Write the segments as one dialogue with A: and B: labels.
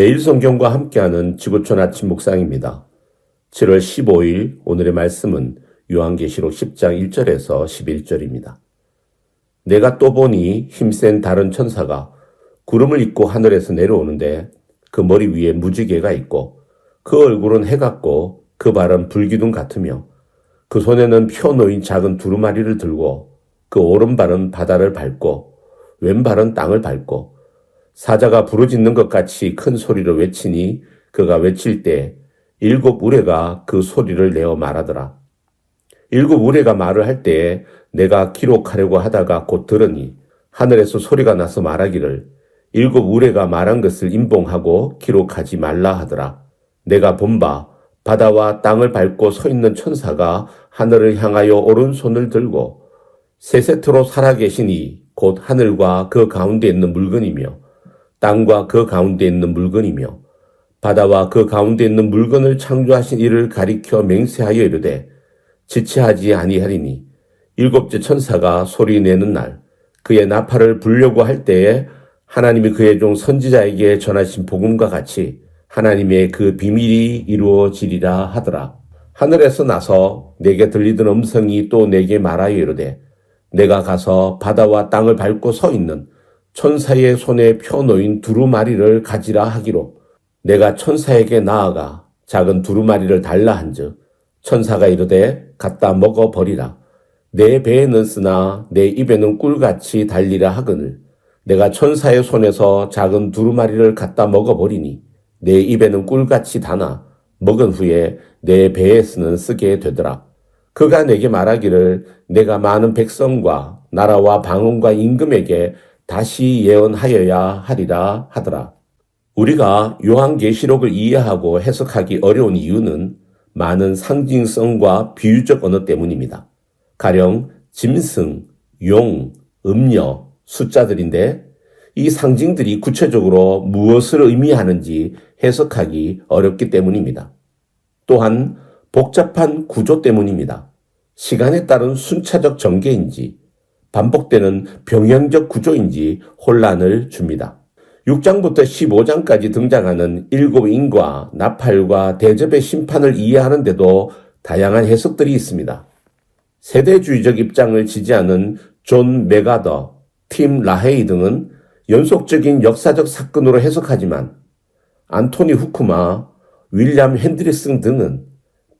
A: 매일 성경과 함께하는 지구촌 아침 묵상입니다. 7월 15일 오늘의 말씀은 요한계시록 10장 1절에서 11절입니다. 내가 또 보니 힘센 다른 천사가 구름을 입고 하늘에서 내려오는데 그 머리 위에 무지개가 있고 그 얼굴은 해 같고 그 발은 불기둥 같으며 그 손에는 펴놓인 작은 두루마리를 들고 그 오른발은 바다를 밟고 왼발은 땅을 밟고 사자가 부르짖는 것 같이 큰 소리로 외치니 그가 외칠 때 7 우레가 그 소리를 내어 말하더라. 7 우레가 말을 할 때에 내가 기록하려고 하다가 곧 들으니 하늘에서 소리가 나서 말하기를 7 우레가 말한 것을 임봉하고 기록하지 말라 하더라. 내가 본 바 바다와 땅을 밟고 서 있는 천사가 하늘을 향하여 오른손을 들고 세세트로 살아계시니 곧 하늘과 그 가운데 있는 물건이며 땅과 그 가운데 있는 물건이며 바다와 그 가운데 있는 물건을 창조하신 이를 가리켜 맹세하여 이르되 지체하지 아니하리니 7째 천사가 소리내는 날 그의 나팔을 불려고 할 때에 하나님이 그의 종 선지자에게 전하신 복음과 같이 하나님의 그 비밀이 이루어지리라 하더라. 하늘에서 나서 내게 들리던 음성이 또 내게 말하여 이르되 내가 가서 바다와 땅을 밟고 서 있는 천사의 손에 펴놓인 두루마리를 가지라 하기로 내가 천사에게 나아가 작은 두루마리를 달라 한즉 천사가 이르되 갖다 먹어버리라. 내 배에는 쓰나 내 입에는 꿀같이 달리라 하거늘 내가 천사의 손에서 작은 두루마리를 갖다 먹어버리니 내 입에는 꿀같이 다나 먹은 후에 내 배에서는 쓰게 되더라. 그가 내게 말하기를 내가 많은 백성과 나라와 방언과 임금에게 다시 예언하여야 하리라 하더라. 우리가 요한계시록을 이해하고 해석하기 어려운 이유는 많은 상징성과 비유적 언어 때문입니다. 가령 짐승, 용, 음녀, 숫자들인데 이 상징들이 구체적으로 무엇을 의미하는지 해석하기 어렵기 때문입니다. 또한 복잡한 구조 때문입니다. 시간에 따른 순차적 전개인지 반복되는 병행적 구조인지 혼란을 줍니다. 6장부터 15장까지 등장하는 7인과 나팔과 대접의 심판을 이해하는데도 다양한 해석들이 있습니다. 세대주의적 입장을 지지하는 존 메가더, 팀 라헤이 등은 연속적인 역사적 사건으로 해석하지만 안토니 후크마, 윌리엄 핸드리슨 등은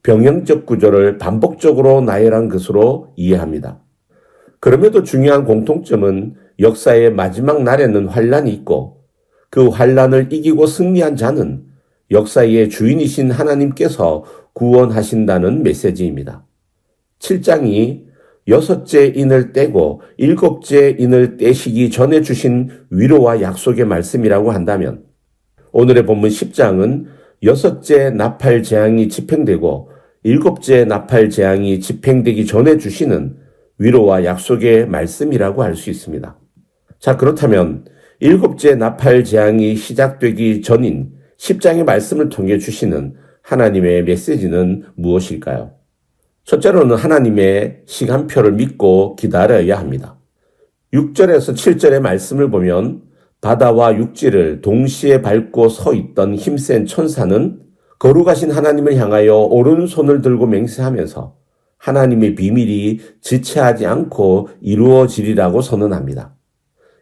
A: 병행적 구조를 반복적으로 나열한 것으로 이해합니다. 그럼에도 중요한 공통점은 역사의 마지막 날에는 환란이 있고 그 환란을 이기고 승리한 자는 역사의 주인이신 하나님께서 구원하신다는 메시지입니다. 7장이 6째 인을 떼고 7째 인을 떼시기 전에 주신 위로와 약속의 말씀이라고 한다면 오늘의 본문 10장은 6째 나팔 재앙이 집행되고 7째 나팔 재앙이 집행되기 전에 주시는 위로와 약속의 말씀이라고 할 수 있습니다. 자, 그렇다면 7째 나팔 재앙이 시작되기 전인 10장의 말씀을 통해 주시는 하나님의 메시지는 무엇일까요? 첫째로는 하나님의 시간표를 믿고 기다려야 합니다. 6절에서 7절의 말씀을 보면 바다와 육지를 동시에 밟고 서 있던 힘센 천사는 거룩하신 하나님을 향하여 오른손을 들고 맹세하면서 하나님의 비밀이 지체하지 않고 이루어지리라고 선언합니다.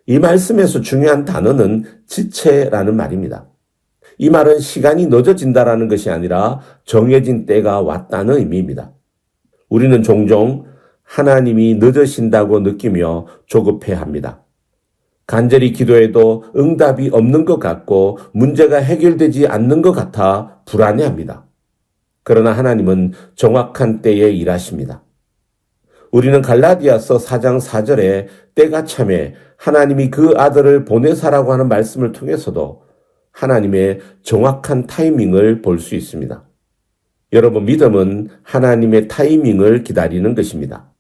A: 이 말씀에서 중요한 단어는 지체라는 말입니다. 이 말은 시간이 늦어진다라는 것이 아니라 정해진 때가 왔다는 의미입니다. 우리는 종종 하나님이 늦으신다고 느끼며 조급해합니다. 간절히 기도해도 응답이 없는 것 같고 문제가 해결되지 않는 것 같아 불안해합니다. 그러나 하나님은 정확한 때에 일하십니다. 우리는 갈라디아서 4장 4절에 때가 참에 하나님이 그 아들을 보내사라고 하는 말씀을 통해서도 하나님의 정확한 타이밍을 볼 수 있습니다. 여러분, 믿음은 하나님의 타이밍을 기다리는 것입니다.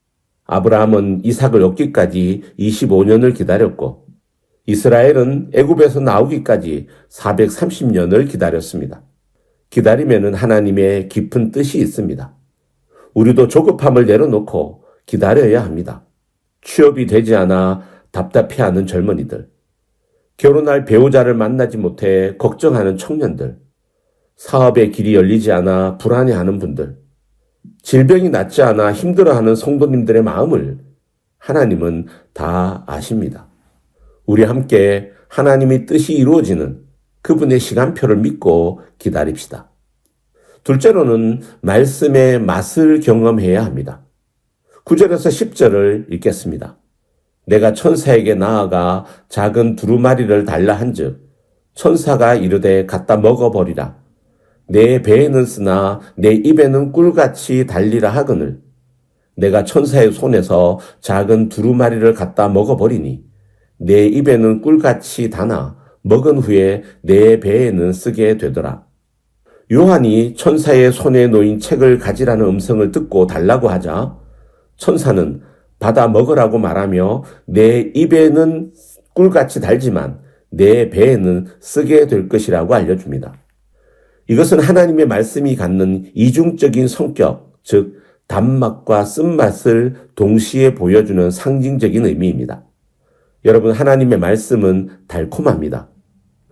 A: 아브라함은 이삭을 얻기까지 25년을 기다렸고 이스라엘은 애굽에서 나오기까지 430년을 기다렸습니다. 기다리면은 하나님의 깊은 뜻이 있습니다. 우리도 조급함을 내려놓고 기다려야 합니다. 취업이 되지 않아 답답해하는 젊은이들, 결혼할 배우자를 만나지 못해 걱정하는 청년들, 사업의 길이 열리지 않아 불안해하는 분들, 질병이 낫지 않아 힘들어하는 성도님들의 마음을 하나님은 다 아십니다. 우리 함께 하나님의 뜻이 이루어지는 그분의 시간표를 믿고 기다립시다. 둘째로는 말씀의 맛을 경험해야 합니다. 9절에서 10절을 읽겠습니다. 내가 천사에게 나아가 작은 두루마리를 달라 한즉 천사가 이르되 갖다 먹어버리라. 내 배에는 쓰나 내 입에는 꿀같이 달리라 하거늘 내가 천사의 손에서 작은 두루마리를 갖다 먹어버리니 내 입에는 꿀같이 다나 먹은 후에 내 배에는 쓰게 되더라. 요한이 천사의 손에 놓인 책을 가지라는 음성을 듣고 달라고 하자 천사는 받아 먹으라고 말하며 내 입에는 꿀같이 달지만 내 배에는 쓰게 될 것이라고 알려줍니다. 이것은 하나님의 말씀이 갖는 이중적인 성격, 즉 단맛과 쓴맛을 동시에 보여주는 상징적인 의미입니다. 여러분, 하나님의 말씀은 달콤합니다.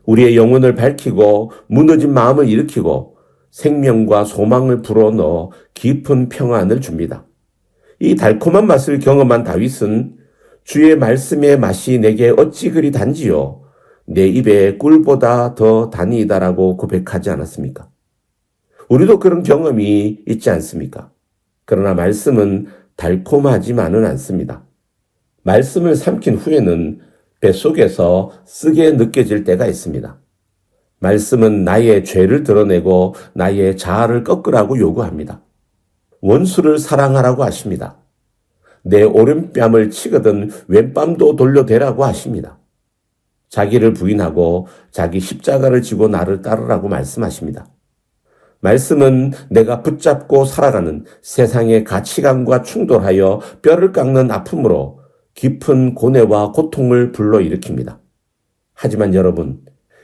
A: 우리의 영혼을 밝히고 무너진 마음을 일으키고 생명과 소망을 불어넣어 깊은 평안을 줍니다. 이 달콤한 맛을 경험한 다윗은 주의 말씀의 맛이 내게 어찌 그리 단지요 내 입에 꿀보다 더 다니이다라고 고백하지 않았습니까? 우리도 그런 경험이 있지 않습니까? 그러나 말씀은 달콤하지만은 않습니다. 말씀을 삼킨 후에는 뱃속에서 쓰게 느껴질 때가 있습니다. 말씀은 나의 죄를 드러내고 나의 자아를 꺾으라고 요구합니다. 원수를 사랑하라고 하십니다. 내 오른뺨을 치거든 왼뺨도 돌려대라고 하십니다. 자기를 부인하고 자기 십자가를 지고 나를 따르라고 말씀하십니다. 말씀은 내가 붙잡고 살아가는 세상의 가치관과 충돌하여 뼈를 깎는 아픔으로 깊은 고뇌와 고통을 불러일으킵니다. 하지만 여러분,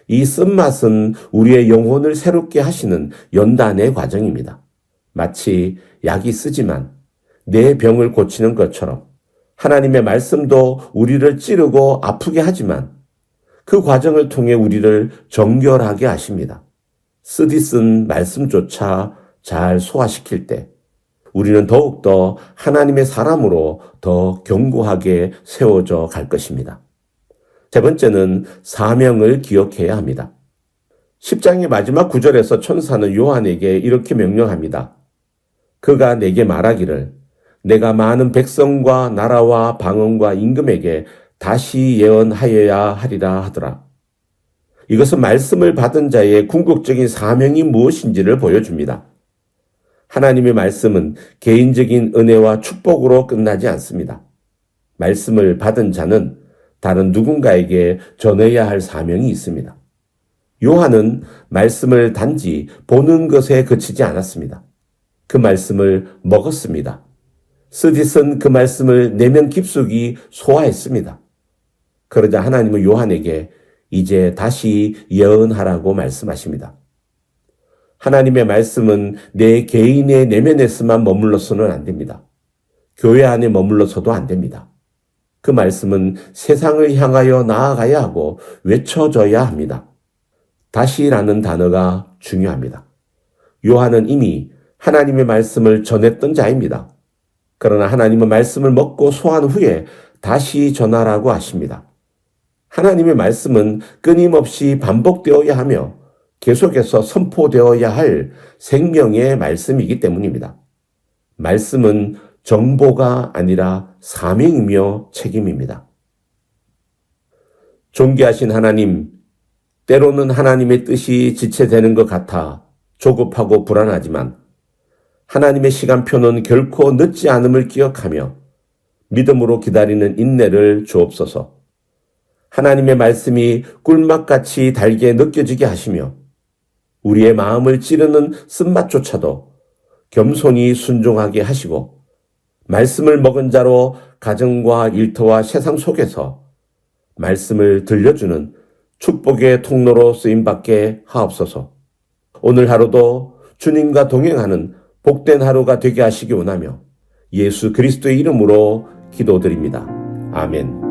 A: 이 쓴맛은 우리의 영혼을 새롭게 하시는 연단의 과정입니다. 마치 약이 쓰지만 내 병을 고치는 것처럼 하나님의 말씀도 우리를 찌르고 아프게 하지만 그 과정을 통해 우리를 정결하게 하십니다. 쓰디 쓴 말씀조차 잘 소화시킬 때 우리는 더욱더 하나님의 사람으로 더 견고하게 세워져 갈 것입니다. 세 번째는 사명을 기억해야 합니다. 10장의 마지막 구절에서 천사는 요한에게 이렇게 명령합니다. 그가 내게 말하기를 내가 많은 백성과 나라와 방언과 임금에게 다시 예언하여야 하리라 하더라. 이것은 말씀을 받은 자의 궁극적인 사명이 무엇인지를 보여줍니다. 하나님의 말씀은 개인적인 은혜와 축복으로 끝나지 않습니다. 말씀을 받은 자는 다른 누군가에게 전해야 할 사명이 있습니다. 요한은 말씀을 단지 보는 것에 그치지 않았습니다. 그 말씀을 먹었습니다. 스디슨 그 말씀을 내면 깊숙이 소화했습니다. 그러자 하나님은 요한에게 이제 다시 예언하라고 말씀하십니다. 하나님의 말씀은 내 개인의 내면에서만 머물러서는 안 됩니다. 교회 안에 머물러서도 안 됩니다. 그 말씀은 세상을 향하여 나아가야 하고 외쳐져야 합니다. 다시라는 단어가 중요합니다. 요한은 이미 하나님의 말씀을 전했던 자입니다. 그러나 하나님은 말씀을 먹고 소화한 후에 다시 전하라고 하십니다. 하나님의 말씀은 끊임없이 반복되어야 하며 계속해서 선포되어야 할 생명의 말씀이기 때문입니다. 말씀은 정보가 아니라 사명이며 책임입니다. 존귀하신 하나님, 때로는 하나님의 뜻이 지체되는 것 같아 조급하고 불안하지만 하나님의 시간표는 결코 늦지 않음을 기억하며 믿음으로 기다리는 인내를 주옵소서. 하나님의 말씀이 꿀맛같이 달게 느껴지게 하시며 우리의 마음을 찌르는 쓴맛조차도 겸손히 순종하게 하시고 말씀을 먹은 자로 가정과 일터와 세상 속에서 말씀을 들려주는 축복의 통로로 쓰임받게 하옵소서. 오늘 하루도 주님과 동행하는 복된 하루가 되게 하시기 원하며 예수 그리스도의 이름으로 기도드립니다. 아멘.